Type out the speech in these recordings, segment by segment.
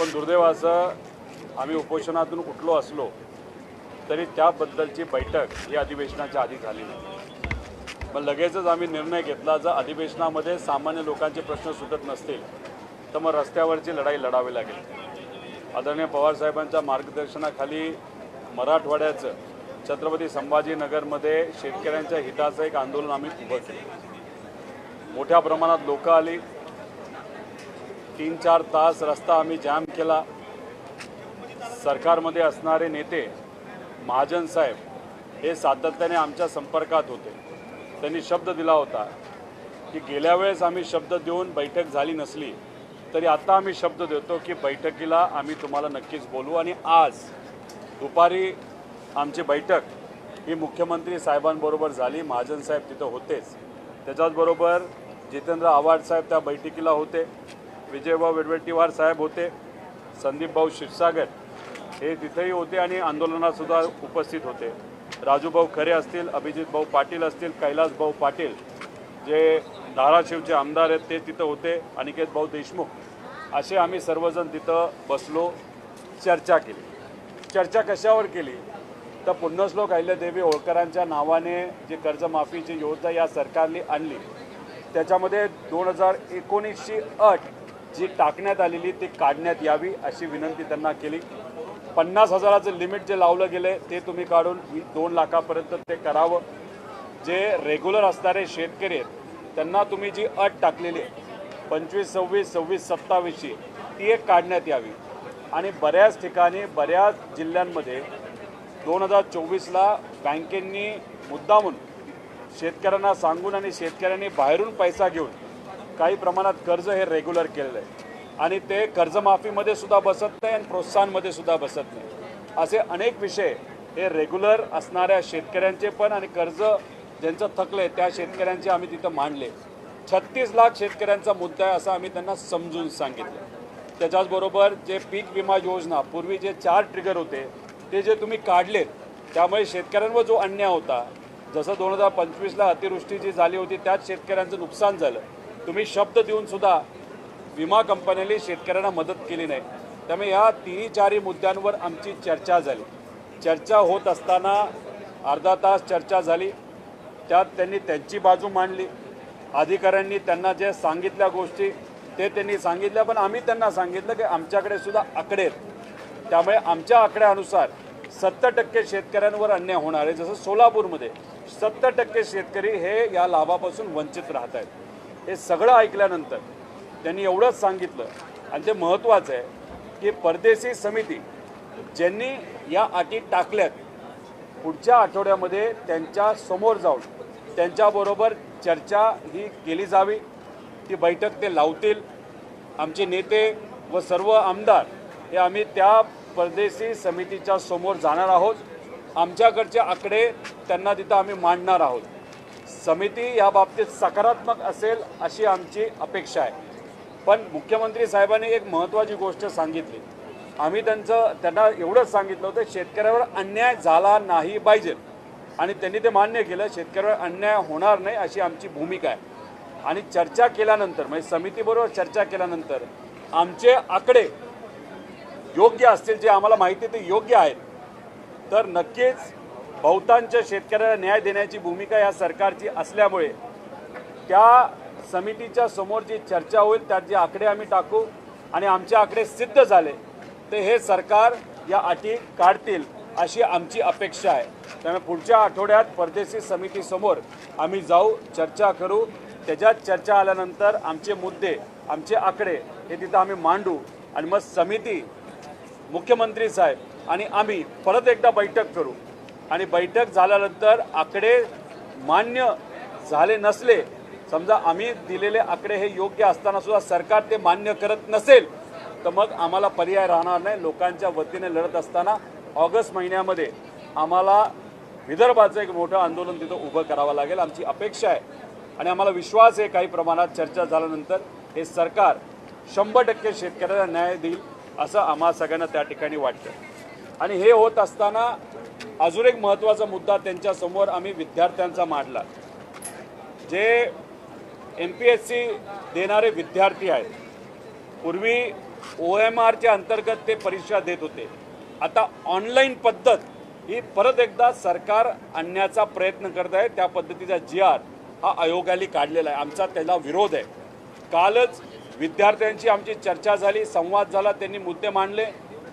पण दुर्दैवाचं आम्ही उपोषणातून उठलो असलो तरी त्याबद्दलची बैठक ही अधिवेशनाच्या आधी झाली नाही। मग लगेचच आम्ही निर्णय घेतला, जर अधिवेशनामध्ये सामान्य लोकांचे प्रश्न सुटत नसतील तर मग रस्त्यावरची लढाई लढावी लागेल। आदरणीय पवारसाहेबांच्या मार्गदर्शनाखाली मराठवाड्याचं छत्रपती संभाजीनगरमध्ये शेतकऱ्यांच्या हिताचं एक आंदोलन आम्ही उभं केलं। मोठ्या प्रमाणात लोक आली, 3-4 तास रस्ता आम्ही जाम केला। सरकारमध्ये असणारे नेते महाजन साहेब हे सातत्याने आमच्या संपर्कात होते। त्यांनी शब्द दिला होता की गेल्या वेळेस आम्ही शब्द देऊन बैठक झाली नसली तरी आता आम्ही शब्द देतो की बैठकीला आम्ही तुम्हाला नक्कीच बोलवू। आणि आज दुपारी आमची बैठक ही मुख्यमंत्री साहेबांबरोबर झाली। महाजन साहेब तिथं होतेच, त्याच्याचबरोबर जितेंद्र आव्हाड साहेब त्या बैठकीला होते, विजयभाऊ वडेट्टीवार साहेब होते, संदीपभाऊ क्षीरसागर हे तिथेही होते आणि आंदोलनात सुद्धा उपस्थित होते। राजूभाऊ खरे असतील, अभिजितभाऊ पाटील असतील, कैलासभाऊ पाटील जे धाराशिवचे आमदार आहेत ते तिथं होते, अनिकेतभाऊ देशमुख, असे आम्ही सर्वजण तिथं बसलो, चर्चा केली। चर्चा कशावर केली तर पुण्यश्लोक अहिल्यादेवी होळकरांच्या नावाने जी कर्जमाफीची योजना या सरकारने आणली त्याच्यामध्ये 2019ची अट जी टाकण्यात आलेली ती काढण्यात यावी अशी विनंती त्यांना केली। 50,000चं लिमिट जे लावलं गेले ते तुम्ही काढून 2 लाखापर्यंत ते करावं। जे रेग्युलर असणारे शेतकरी आहेत त्यांना तुम्ही जी अट टाकलेली 25, 26, 26, 27ची ती एक काढण्यात यावी। आणि बऱ्याच ठिकाणी बऱ्याच जिल्ह्यांमध्ये 2024ला बँकेंनी मुद्दामून शेतकऱ्यांना सांगून आणि शेतकऱ्यांनी बाहेरून पैसा घेऊन काही प्रमाणात कर्ज हे रेग्युलर केलेलं आहे आणि ते कर्जमाफीमध्ये सुद्धा बसत नाही आणि प्रोत्साहनमध्ये सुद्धा बसत नाही। असे अनेक विषय हे रेग्युलर असणाऱ्या शेतकऱ्यांचे पण आणि कर्ज ज्यांचं थकले त्या शेतकऱ्यांचे आम्ही तिथं मांडले। 36 लाख शेतकऱ्यांचा मुद्दा आहे असं आम्ही त्यांना समजून सांगितलं। त्याच्याचबरोबर जे पीक विमा योजना पूर्वी जे 4 ट्रिगर होते ते जे तुम्ही काढलेत त्यामुळे शेतकऱ्यांवर जो अन्याय होता, जसं 2025ला अतिवृष्टी जी झाली होती त्यात शेतकऱ्यांचं नुकसान झालं, तुम्ही शब्द देऊन सुद्धा विमा कंपन्यांनी शेतकऱ्यांना मदत केली नाही। त्यामुळे या 3-4 मुद्द्यांवर आमची चर्चा झाली। चर्चा होत असताना अर्धा तास चर्चा झाली, त्यात त्यांनी त्यांची बाजू मांडली, अधिकाऱ्यांनी त्यांना जे सांगितल्या गोष्टी ते त्यांनी सांगितल्या, पण आम्ही त्यांना सांगितलं की आमच्याकडे सुद्धा आकडे आहेत, त्यामुळे आमच्या आकड्यानुसार 70% शेतकऱ्यांवर अन्याय होणार आहे। जसं सोलापूरमध्ये 70% शेतकरी हे या लाभापासून वंचित राहत आहेत। हे सगळं ऐकल्यानंतर त्यांनी एवढंच सांगितलं आणि ते महत्त्वाचं आहे की परदेशी समिती ज्यांनी या अटी टाकल्यात पुढच्या आठवड्यामध्ये त्यांच्या समोर जाऊन त्यांच्याबरोबर चर्चा ही केली जावी। ती बैठक ते लावतील। आमचे नेते व सर्व आमदार हे आम्ही त्या परदेशी समितीच्या समोर जाणार आहोत। आमच्याकडचे आकडे त्यांना तिथं आम्ही मांडणार आहोत। समिती या बाबतीत सकारात्मक असेल अशी आमची अपेक्षा आहे। पण मुख्यमंत्री साहेबांनी एक महत्त्वाची गोष्ट सांगितली, आम्ही त्यांना एवढंच सांगितलं होतं शेतकऱ्यावर अन्याय झाला नाही पाहिजे आणि त्यांनी ते मान्य केलं, शेतकऱ्यावर अन्याय होणार नाही अशी आमची भूमिका आहे। आणि चर्चा केल्यानंतर म्हणजे समितीबरोबर चर्चा केल्यानंतर आमचे आकडे योग्य असतील, जे आम्हाला माहिती ते योग्य आहेत, तर नक्कीच बहुतांश शेतकऱ्याला न्याय देण्याची भूमिका या सरकारची असल्यामुळे त्या समितीच्या समोर जी चर्चा होईल त्यात जे आकडे आम्ही टाकू आणि आमचे आकडे सिद्ध झाले ते हे सरकार या अटी काढतील अशी आमची अपेक्षा आहे। त्यामुळे पुढच्या आठवड्यात परदेशी समितीसमोर आम्ही जाऊ, चर्चा करू, त्याच्यात चर्चा आल्यानंतर आमचे मुद्दे आमचे आकडे हे तिथं आम्ही मांडू आणि मग समिती, मुख्यमंत्री साहेब आणि आम्ही परत एकदा बैठक करू आणि बैठक झाल्यानंतर आकडे मान्य झाले नसले, समजा आम्ही दिलेले आकडे हे योग्य असताना सुद्धा सरकार ते मान्य करत नसेल तर मग आम्हाला पर्याय राहणार नाही। लोकांच्या वतीने लढत असताना ऑगस्ट महिन्यामध्ये आम्हाला विदर्भाचं एक मोठं आंदोलन तिथं उभं करावं लागेल आमची अपेक्षा आहे। आणि आम्हाला विश्वास आहे काही प्रमाणात चर्चा झाल्यानंतर हे सरकार 100% शेतकऱ्याला न्याय देईल असं आम्हा सगळ्यांना त्या ठिकाणी वाटतं। आणि हे होत असताना अजून एक महत्त्वाचा मुद्दा त्यांच्यासमोर आम्ही विद्यार्थ्यांचा मांडला। जे MPSC देणारे विद्यार्थी आहेत, पूर्वी OMRच्या अंतर्गत ते परीक्षा देत होते. आता ऑनलाईन पद्धत ही परत एकदा सरकार आणण्याचा प्रयत्न करत आहे. त्या पद्धतीचा GR हा आयोगाने काढलेला आहे. आमचा त्याला विरोध आहे. कालच विद्यार्थ्यांची आमची चर्चा झाली, संवाद झाला, त्यांनी मुद्दे मांडले.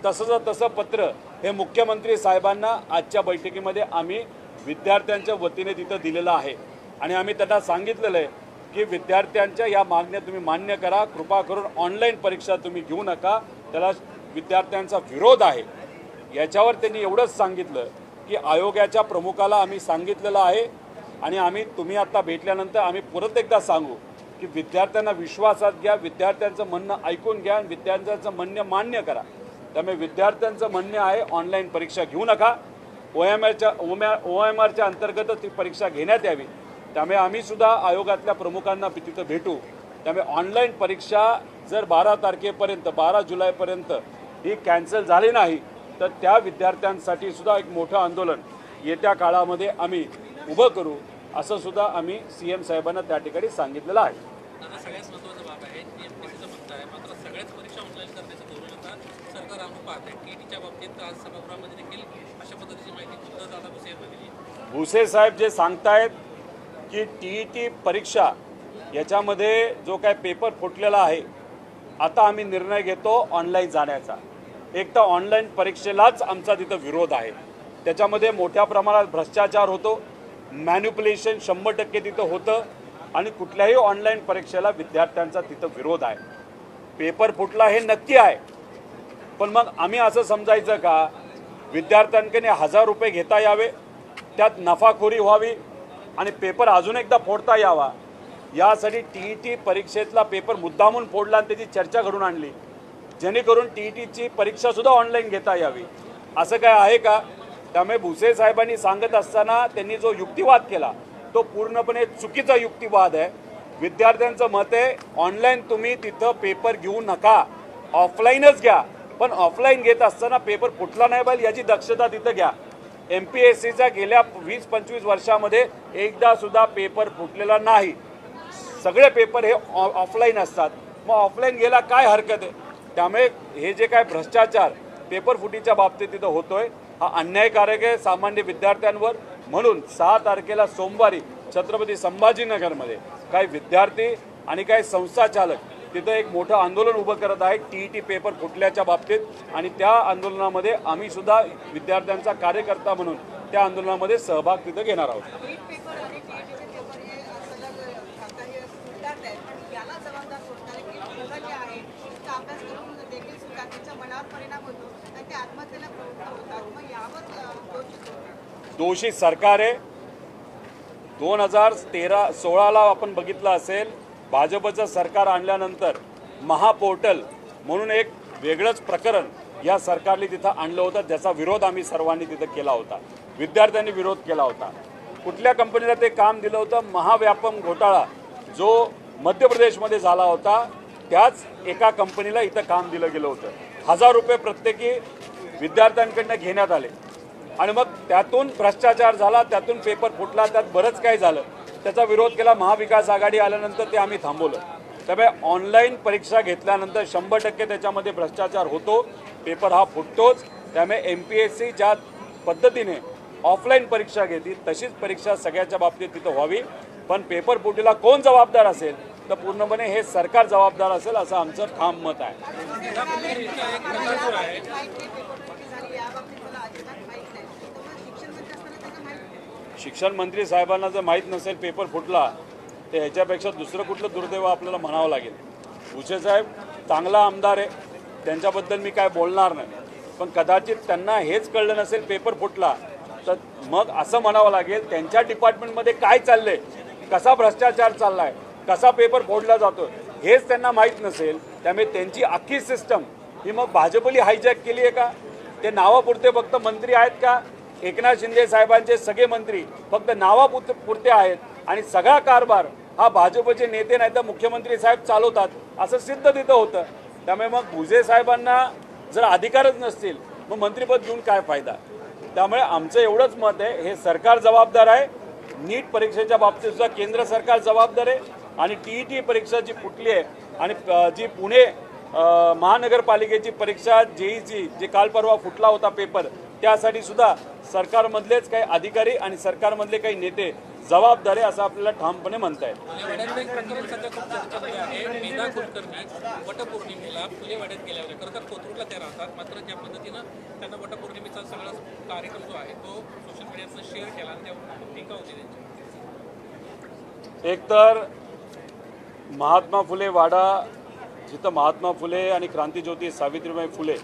तसं पत्र हे मुख्यमंत्री साहेबांना आजच्या बैठकीमध्ये आम्ही विद्यार्थ्यांच्या वतीने तिथं दिलेलं आहे. आणि आम्ही त्यांना सांगितलेलं आहे की विद्यार्थ्यांच्या या मागण्या तुम्ही मान्य करा. कृपा करून ऑनलाईन परीक्षा तुम्ही घेऊ नका, त्याला विद्यार्थ्यांचा विरोध आहे. याच्यावर त्यांनी एवढंच सांगितलं की आयोगाच्या प्रमुखाला आम्ही सांगितलेलं आहे आणि तुम्ही आता भेटल्यानंतर आम्ही परत एकदा सांगू की विद्यार्थ्यांना विश्वासात घ्या, विद्यार्थ्यांचं म्हणणं ऐकून घ्या आणि विद्यार्थ्यांचं म्हणणं मान्य करा. त्यामुळे विद्यार्थ्यांचं म्हणणं आहे ऑनलाईन परीक्षा घेऊ नका, OMRच्या अंतर्गत ती परीक्षा घेण्यात यावी. त्यामुळे आम्ही सुद्धा आयोगातल्या प्रमुखांना तिथं भेटू. त्यामुळे ऑनलाईन परीक्षा जर 12 तारखेपर्यंत 12 जुलैपर्यंत ही कॅन्सल झाली नाही तर त्या विद्यार्थ्यांसाठी सुद्धा एक मोठं आंदोलन येत्या काळामध्ये आम्ही उभं करू असं सुद्धा आम्ही CM साहेबांना त्या ठिकाणी सांगितलेलं आहे. सगळ्यात महत्त्वाचा बाब आहे TMPSCचं म्हणणं आहे, मात्र सगळ्याच परीक्षा ऑनलाईन करण्याचं धोरण आता सरकार आणून पाहत आहे. TETच्या बाबतीत आज सभागृहामध्ये देखील अशा पद्धतीची माहिती खुद्द दादा भुसे यांनी दिली. भुसे साहेब जे सांगतायत की TET परीक्षा याच्यामध्ये जो काय पेपर फुटलेला आहे, आता आम्ही निर्णय घेतो ऑनलाईन जाण्याचा. एक तर ऑनलाईन परीक्षेलाच आमचा तिथं विरोध आहे. त्याच्यामध्ये मोठ्या प्रमाणात भ्रष्टाचार होतो, मॅन्युप्युलेशन 100% तिथं होतं आणि कुठल्याही ऑनलाईन परीक्षेला विद्यार्थ्यांचा तिथं विरोध आहे. पेपर फुटला हे नक्की आहे, पण मग आम्ही असं समजायचं का विद्यार्थ्यांकडे 1000 रुपये घेता यावे, त्यात नफाखोरी व्हावी आणि पेपर अजून एकदा फोडता यावा, यासाठी TET परीक्षेतला पेपर मुद्दामून फोडला आणि त्याची चर्चा घडून आणली जेणेकरून TETची परीक्षासुद्धा ऑनलाईन घेता यावी. असं काय आहे का? त्यामुळे भुसे साहेबांनी सांगत असताना त्यांनी जो युक्तिवाद केला तो पूर्णपणे चुकीचा युक्तिवाद आहे. विद्यार्थ्यांचं मत आहे ऑनलाईन तुम्ही तिथं पेपर घेऊ नका, ऑफलाईनच घ्या. पण ऑफलाईन घेत असताना पेपर फुटला नाही पाहिजे याची दक्षता तिथं घ्या. MPSCचा गेल्या 20-25 वर्षामध्ये एकदा सुद्धा पेपर फुटलेला नाही. सगळे पेपर हे ऑफलाईन असतात. मग ऑफलाईन गेला काय हरकत आहे? त्यामुळे हे जे काय भ्रष्टाचार पेपर फुटीच्या बाबतीत तिथं होतोय हा अन्यायकारक आहे सामान्य विद्यार्थ्यांवर. म्हणून 6 तारखेला सोमवारी छत्रपती संभाजीनगरमध्ये काही विद्यार्थी आणि काही संस्था चालक तिथं एक मोठं आंदोलन उभं करत आहेत TET पेपर फुटल्याच्या बाबतीत. आणि त्या आंदोलनामध्ये आम्ही सुद्धा विद्यार्थ्यांचा कार्यकर्ता म्हणून त्या आंदोलनामध्ये सहभाग तिथं घेणार आहोत. दोषी सरकार आहे. 2016ला आपण बघितलं असेल, भाजपचं सरकार आणल्यानंतर महापोर्टल म्हणून एक वेगळंच प्रकरण या सरकारने तिथं आणलं होतं, ज्याचा विरोध आम्ही सर्वांनी तिथं केला होता. विद्यार्थ्यांनी विरोध केला होता. कुठल्या कंपनीला ते काम दिलं होतं? महाव्यापम घोटाळा जो मध्य प्रदेशमध्ये झाला होता त्याच एका कंपनीला इथं काम दिलं गेलं होतं. 1000 रुपये प्रत्येकी विद्यार्थ्यांकडनं घेण्यात आले आणि मग त्यातून भ्रष्टाचार झाला, त्यातून पेपर फुटला, त्यात बरंच काही झालं. त्याचा विरोध केला. महाविकास आघाडी आल्यानंतर ते आम्ही थांबवलं. त्यामुळे ऑनलाईन परीक्षा घेतल्यानंतर 100% त्याच्यामध्ये भ्रष्टाचार होतो, पेपर हा फुटतोच. त्यामुळे MPSC ज्या पद्धतीने ऑफलाईन परीक्षा घेतील तशीच परीक्षा सगळ्याच्या बाबतीत तिथं व्हावी. पण पेपर फुटीला कोण जबाबदार असेल तर पूर्णपणे हे सरकार जबाबदार असेल असं आमचं ठाम मत आहे. शिक्षण मंत्री साहेबांना जर माहीत नसेल पेपर फुटला तर ह्याच्यापेक्षा दुसरं कुठलं दुर्दैव आपल्याला म्हणावं लागेल. भुसे साहेब चांगला आमदार आहे, त्यांच्याबद्दल मी काय बोलणार नाही. पण कदाचित त्यांना हेच कळलं नसेल पेपर फुटला तर मग असं म्हणावं लागेल त्यांच्या डिपार्टमेंटमध्ये काय चाललंय, कसा भ्रष्टाचार चाललाय, कसा पेपर फोडला जातो हेच त्यांना माहीत नसेल. त्यामुळे त्यांची अख्खी सिस्टम ही मग भाजपली हायजॅक केली आहे का? ते नावापुरते फक्त मंत्री आहेत का? एकनाथ शिंदे साहेबांचे सगळे मंत्री फक्त नावापुरते आहेत आणि सगळा कारभार हा भाजपचे नेते नाही तर मुख्यमंत्री साहेब चालवतात असं सिद्ध तिथं होतं. त्यामुळे मग भुसे साहेबांना जर अधिकारच नसतील मग मंत्रिपद घेऊन काय फायदा? त्यामुळे आमचं एवढंच मत आहे, हे सरकार जबाबदार आहे. नीट परीक्षेच्या बाबतीत सुद्धा केंद्र सरकार जबाबदार आहे आणि TET परीक्षा जी फुटली आहे आणि जी पुणे महानगरपालिकेची परीक्षा जेईची जे काल परवा फुटला होता पेपर, त्यासाठी सुद्धा सरकारमधलेच काही अधिकारी आणि सरकारमधले काही नेते जबाबदार आहे असं आपल्याला ठामपणे म्हणता येईल. फुलेवाड्यातलं एक प्रकरण सध्या खूप चर्चेमध्ये आहे. मेधा कुलकर्णी वटपौर्णिमेला फुलेवाड्यात गेल्या होत्या. खरं तर कोथरूडला त्या राहतात, मात्र ज्या पद्धतीनं त्यांना वटपौर्णिमेचा सगळा कार्यक्रम जो आहे तो सोशल मीडियातनं शेअर केला आणि त्यावर टीका होती त्यांची. एकतर महात्मा फुले वाडा, जिथं महात्मा फुले आणि क्रांतीज्योती सावित्रीबाई फुले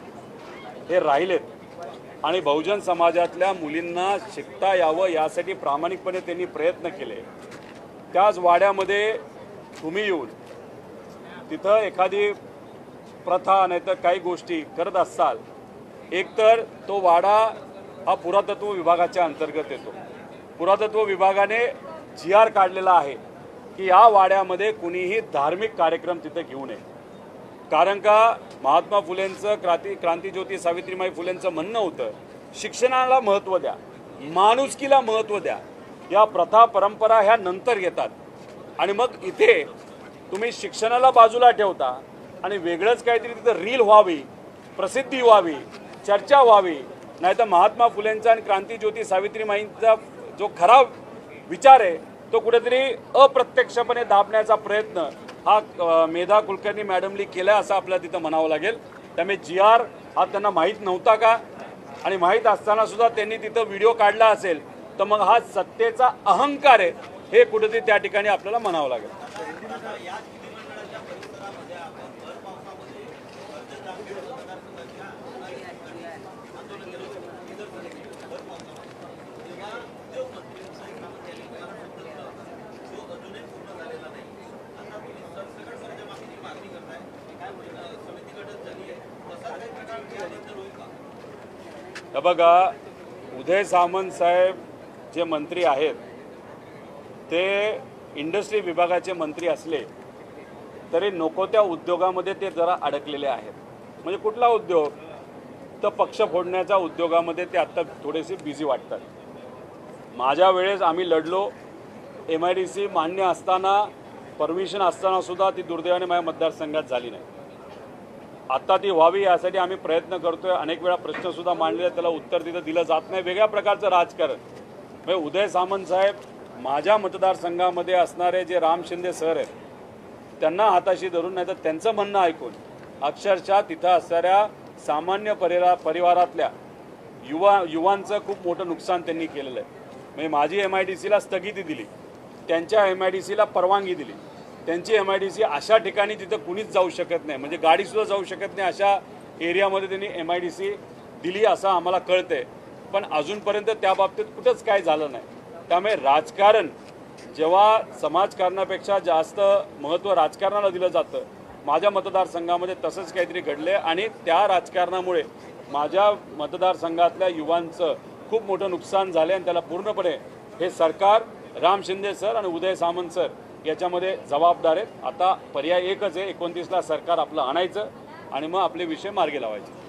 हे राहिलेत आणि बहुजन समाजातल्या मुलींना शिकता यावं यासाठी प्रामाणिकपणे त्यांनी प्रयत्न केले, त्याच वाड्यामध्ये तुम्ही येऊन तिथं एखादी प्रथा नाही तर काही गोष्टी करत असाल, एकतर तो वाडा हा पुरातत्व विभागाच्या अंतर्गत येतो. पुरातत्व विभागाने GR काढलेला आहे की या वाड्यामध्ये कुणीही धार्मिक कार्यक्रम तिथे घेऊ नये. कारण का महात्मा फुलेंचं क्रांतीज्योती सावित्रीबाई फुलेंचं म्हणणं होतं, शिक्षणाला महत्त्व द्या, माणुसकीला महत्त्व द्या. या प्रथा परंपरा ह्या नंतर येतात आणि मग इथे तुम्ही शिक्षणाला बाजूला ठेवता आणि वेगळंच काहीतरी तिथं रील व्हावी, प्रसिद्धी व्हावी, चर्चा व्हावी, नाहीतर महात्मा फुलेंचा आणि क्रांतीज्योती सावित्रीबाईंचा जो खरा विचार आहे तो कुठेतरी अप्रत्यक्षपणे दाबण्याचा प्रयत्न हा मेधा कुलकर्णी मॅडमनी केला असं आपल्याला तिथं म्हणावं लागेल. त्यामुळे GR हा त्यांना माहीत नव्हता का, आणि माहीत असताना सुद्धा त्यांनी तिथं व्हिडिओ काढला असेल तर मग हा सत्तेचा अहंकार आहे हे कुठेतरी त्या ठिकाणी आपल्याला म्हणावं लागेल. हे बघा, उदय सामंत साहेब जे मंत्री आहेत ते इंडस्ट्री विभागाचे मंत्री असले तरी नको त्या उद्योगामध्ये ते जरा अडकलेले आहेत. म्हणजे कुठला उद्योग, तर पक्ष फोडण्याच्या उद्योगामध्ये ते आत्ता थोडेसे बिझी वाटतात. माझ्या वेळेस आम्ही लढलो, MIDC मान्य असताना, परमिशन असताना सुद्धा ती दुर्दैवाने माझ्या मतदारसंघात झाली नाही. आता ती व्हावी यासाठी आम्ही प्रयत्न करतोय. अनेक वेळा प्रश्नसुद्धा मांडले, त्याला उत्तर तिथं दिलं जात नाही. वेगळ्या प्रकारचं राजकारण. म्हणजे उदय सामंत साहेब माझ्या मतदारसंघामध्ये असणारे जे राम शिंदे सर आहेत त्यांना हाताशी धरून, नाही तर त्यांचं म्हणणं ऐकून अक्षरशः तिथं असणाऱ्या सामान्य परिवारातल्या युवांचं खूप मोठं नुकसान त्यांनी केलेलं आहे. म्हणजे माझी MIDCला स्थगिती दिली, त्यांच्या MIDCला परवानगी दिली. त्यांची MIDC अशा ठिकाणी तिथं कुणीच जाऊ शकत नाही, म्हणजे गाडीसुद्धा जाऊ शकत नाही अशा एरियामध्ये त्यांनी MIDC दिली असं आम्हाला कळतंय. पण अजूनपर्यंत त्या बाबतीत कुठंच काय झालं नाही. त्यामुळे राजकारण जेव्हा समाजकारणापेक्षा जास्त महत्त्व राजकारणाला दिलं जातं, माझ्या मतदारसंघामध्ये तसंच काहीतरी घडलं आहे आणि त्या राजकारणामुळे माझ्या मतदारसंघातल्या युवांचं खूप मोठं नुकसान झालं आणि त्याला पूर्णपणे हे सरकार, राम शिंदे सर आणि उदय सामंत सर याच्यामध्ये जबाबदार आहेत. आता पर्याय एकच आहे, 29ला सरकार आपलं आणायचं आणि मग आपले विषय मार्गी लावायचे.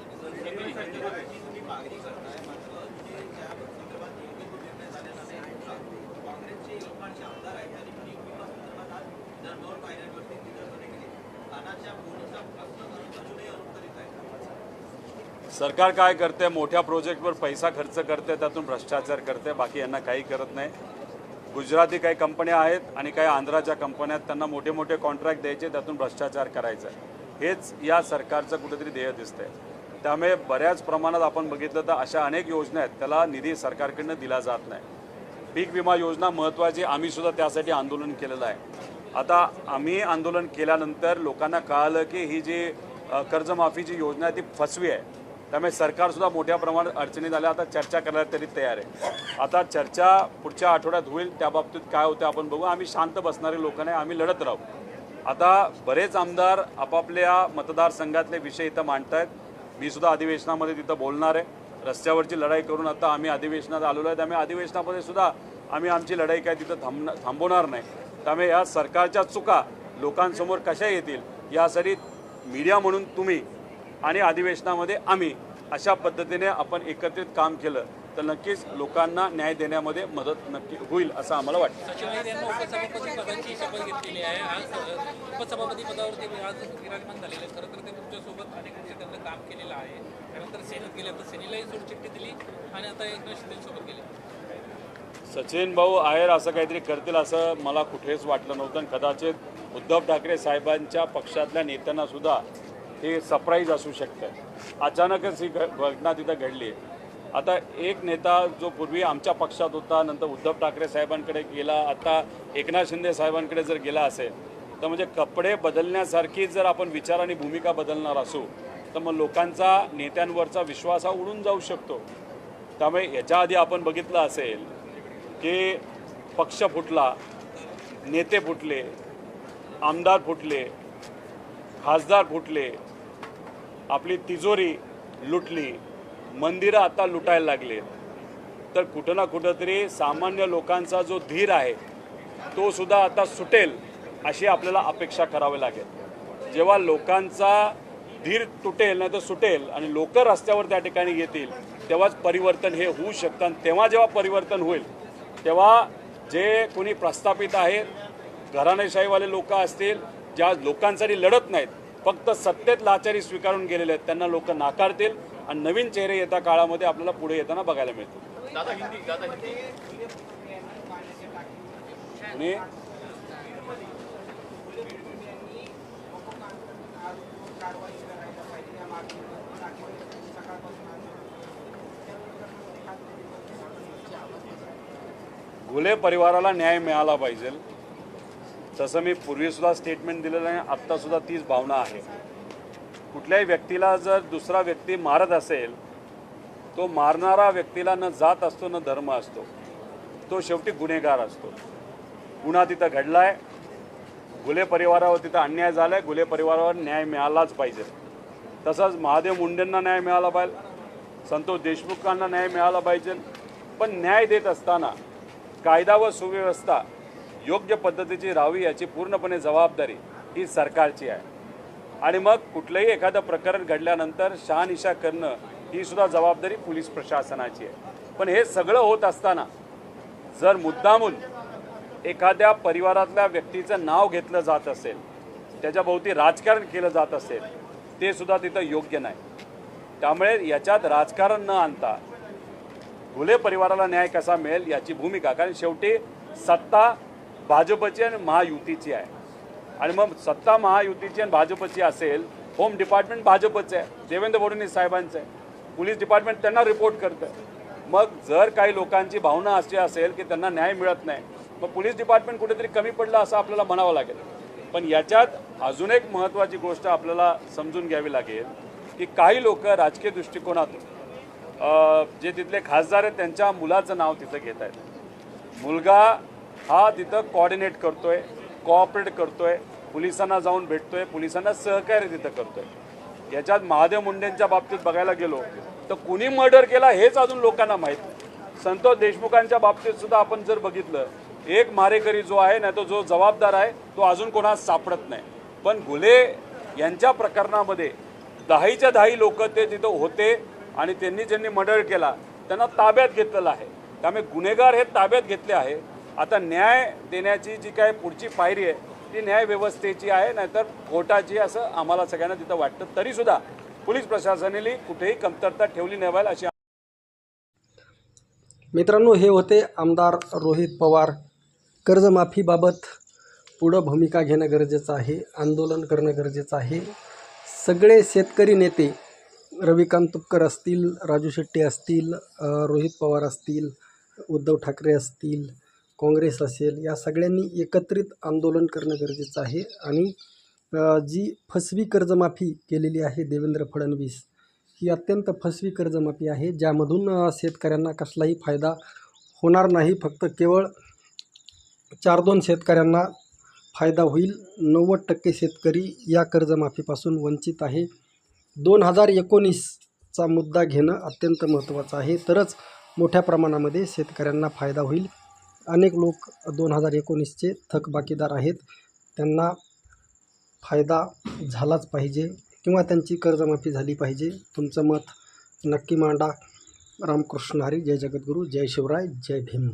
सरकार काय करते, मोठ्या प्रोजेक्टवर पैसा खर्च करते, त्यातून भ्रष्टाचार करते, बाकी यांना काही करत नाही. गुजराती काही कंपन्या आहेत आणि काही आंध्राच्या कंपन्या आहेत, त्यांना मोठे मोठे कॉन्ट्रॅक्ट द्यायचे, त्यातून भ्रष्टाचार करायचा. हेच या सरकारचं कुठेतरी ध्येय दिसतंय. त्यामुळे बऱ्याच प्रमाणात आपण बघितलं तर अशा अनेक योजना आहेत त्याला निधी सरकारकडनं दिला जात नाही. पीक विमा योजना महत्त्वाची, आम्ही सुद्धा त्यासाठी आंदोलन केलेलं आहे. आता आम्ही आंदोलन केल्यानंतर लोकांना कळालं की ही जी कर्जमाफीची योजना आहे ती फसवी आहे. त्यामुळे सरकारसुद्धा मोठ्या प्रमाणात अडचणीत आल्या. आता चर्चा करायला तरी तयार आहे. आता चर्चा पुढच्या आठवड्यात होईल, त्या बाबतीत काय होतं आपण बघू. आम्ही शांत बसणारे लोक नाही, आम्ही लढत राहू. आता बरेच आमदार आपापल्या मतदारसंघातले विषय इथं मांडत आहेत. मी सुद्धा अधिवेशनामध्ये तिथं बोलणार आहे. रस्त्यावरची लढाई करून आता आम्ही अधिवेशनात आलेलो आहे. त्यामुळे अधिवेशनामध्ये सुद्धा आम्ही आमची लढाई काय तिथं थांबवणार नाही. त्यामुळे या सरकारच्या चुका लोकांसमोर कशा येतील यासाठी मीडिया म्हणून तुम्ही आणि अधिवेशनामध्ये आम्ही अशा पद्धतीने आपण एकत्रित काम केलं तर नक्कीच लोकांना न्याय देण्यामध्ये मदत नक्की होईल असं आम्हाला वाटतं. सचिन अय्यर यांना उपसभापती पदाची शपथ घेतलेली आहे. आज उपसभापती पदावरती आज विराजमान झालेले आहेत. खरं तर ते तुमच्यासोबत अनेक वर्ष त्यांना काम केलेलं आहे. त्यानंतर सेनेत गेले, तर सेनेलाही सोडचिठ्ठी दिली आणि आता एकनाथ शिंदेसोबत गेले. सचिन भाऊ आहेर असं काहीतरी करतील असं मला कुठेच वाटलं नव्हतं आणि कदाचित उद्धव ठाकरे साहेबांच्या पक्षातल्या नेत्यांना सुद्धा हे सरप्राईज असू शकतं. अचानकच ही घटना तिथं घडली. आता एक नेता जो पूर्वी आमच्या पक्षात होता, नंतर उद्धव ठाकरे साहेबांकडे गेला, आता एकनाथ शिंदे साहेबांकडे जर गेला असेल तर म्हणजे कपडे बदलण्यासारखी जर आपण विचार आणि भूमिका बदलणार असू तर मग लोकांचा नेत्यांवरचा विश्वास हा उडून जाऊ शकतो. त्यामुळे याच्या आधी आपण बघितलं असेल की पक्ष फुटला, नेते फुटले, आमदार फुटले, खासदार फुटले, आपली तिजोरी लुटली, मंदिरं आता लुटायला लागले. तर कुठं ना कुठंतरी सामान्य लोकांचा जो धीर आहे तो सुद्धा आता सुटेल अशी आपल्याला अपेक्षा करावी लागेल. जेव्हा लोकांचा धीर तुटेल नाही तर सुटेल आणि लोक रस्त्यावर त्या ठिकाणी येतील तेव्हाच परिवर्तन हे होऊ शकतं. आणि तेव्हा जेव्हा परिवर्तन होईल तेव्हा जे कोणी प्रस्थापित आहेत, घराणेशाहीवाले लोक असतील, ज्या लोकांसाठी लढत नाहीत, फक्त सत्तेत लाचारी स्वीकारून गेलेले आहेत, त्यांना लोक नाकारतील आणि नवीन चेहरे येत्या काळामध्ये आपल्याला पुढे येताना बघायला मिळतील. आणि घुले परिवाराला न्याय मिळाला पाहिजे. तसं मी पूर्वीसुद्धा स्टेटमेंट दिलेलं आहे, आत्तासुद्धा तीच भावना आहे. कुठल्याही व्यक्तीला जर दुसरा व्यक्ती मारत असेल तो मारणारा व्यक्तीला न जात असतो न धर्म असतो, तो शेवटी गुन्हेगार असतो. गुन्हा तिथं घडला आहे, घुले परिवारावर तिथं अन्याय झाला आहे, घुले परिवारावर न्याय मिळालाच पाहिजे. तसंच महादेव मुंडेंना न्याय मिळाला पाहिजे, संतोष देशमुखांना न्याय मिळाला पाहिजे. पण न्याय देत असताना कायदा व सुव्यवस्था योग्य पद्धतीची राहावी याची पूर्णपणे जबाबदारी ही सरकारची आहे. आणि मग कुठलंही एखादं प्रकरण घडल्यानंतर शहानिशा करणं ही सुद्धा जबाबदारी पोलीस प्रशासनाची आहे. पण हे सगळं होत असताना जर मुद्दामून एखाद्या परिवारातल्या व्यक्तीचं नाव घेतलं जात असेल, त्याच्याभोवती राजकारण केलं जात असेल, ते सुद्धा तिथं योग्य नाही. त्यामुळे याच्यात राजकारण न आणता घुले परिवाराला न्याय कसा मिळेल याची भूमिका, कारण शेवटी सत्ता भाजपची आणि महायुतीची आहे. आणि मग सत्ता महायुतीची आणि भाजपची असेल, होम डिपार्टमेंट भाजपचं आहे, देवेंद्र फडणवीस साहेबांचं आहे, पोलीस डिपार्टमेंट त्यांना रिपोर्ट करतं. मग जर काही लोकांची भावना अशी असेल की त्यांना न्याय मिळत नाही, मग पोलीस डिपार्टमेंट कुठेतरी कमी पडलं असं आपल्याला म्हणावं लागेल. पण याच्यात अजून एक महत्त्वाची गोष्ट आपल्याला समजून घ्यावी लागेल की काही लोक राजकीय दृष्टिकोनातून जे तिथले खासदार आहेत त्यांच्या मुलाचं नाव तिथं घेत आहेत. मुलगा हा तिथं कोऑर्डिनेट करतोय, कोऑपरेट करतोय, पोलिसांना जाऊन भेटतोय, पोलिसांना सहकार्य तिथं करतोय. याच्यात महादेव मुंडेंच्या बाबतीत बघायला गेलो तर कुणी मर्डर केला हेच अजून लोकांना माहीत नाही. संतोष देशमुखांच्या बाबतीत सुद्धा आपण जर बघितलं, एक मारेकरी जो आहे ना, तो जो जबाबदार आहे तो अजून कोणास सापडत नाही. पण घुले यांच्या प्रकरणामध्ये 10च्या 10 लोक ते तिथं होते आणि ज्यांनी मर्डर केला त्यांना ताब्यात घेतलेलं आहे. त्यामुळे गुन्हेगार हे ताब्यात घेतले आहे. आता न्याय देण्याची जी काय पुढची पायरी आहे ती न्याय व्यवस्थेची आहे, नाहीतर कोर्टाची, असं आम्हाला सगळ्यांना तिथं वाटतं. तरीसुद्धा पोलीस प्रशासनाने कुठेही कमतरता ठेवली नाही पाहिजे अशी. मित्रांनो, हे होते आमदार रोहित पवार. कर्जमाफीबाबत पुढं भूमिका घेणं गरजेचं आहे, आंदोलन करणं गरजेचं आहे. सगळे शेतकरी नेते, रविकांत तुपकर असतील, राजू शेट्टी असतील, रोहित पवार असतील, उद्धव ठाकरे असतील, काँग्रेस असेल, या सगळ्यांनी एकत्रित आंदोलन करणं गरजेचं आहे. आणि जी फसवी कर्जमाफी केलेली आहे देवेंद्र फडणवीस, ही अत्यंत फसवी कर्जमाफी आहे, ज्यामधून शेतकऱ्यांना कसलाही फायदा होणार नाही. फक्त केवळ 4-2 शेतकऱ्यांना फायदा होईल. 90% शेतकरी या कर्जमाफीपासून वंचित आहे. 2019चा मुद्दा घेणं अत्यंत महत्त्वाचं आहे, तरच मोठ्या प्रमाणामध्ये शेतकऱ्यांना फायदा होईल. अनेक लोक 2019चे थकबाकीदार आहेत, त्यांना फायदा झालाच पाहिजे किंवा त्यांची कर्जमाफी झाली पाहिजे. तुमचं मत नक्की मांडा. रामकृष्ण हरी, जय जगद्गुरू, जय शिवराय, जय भीम.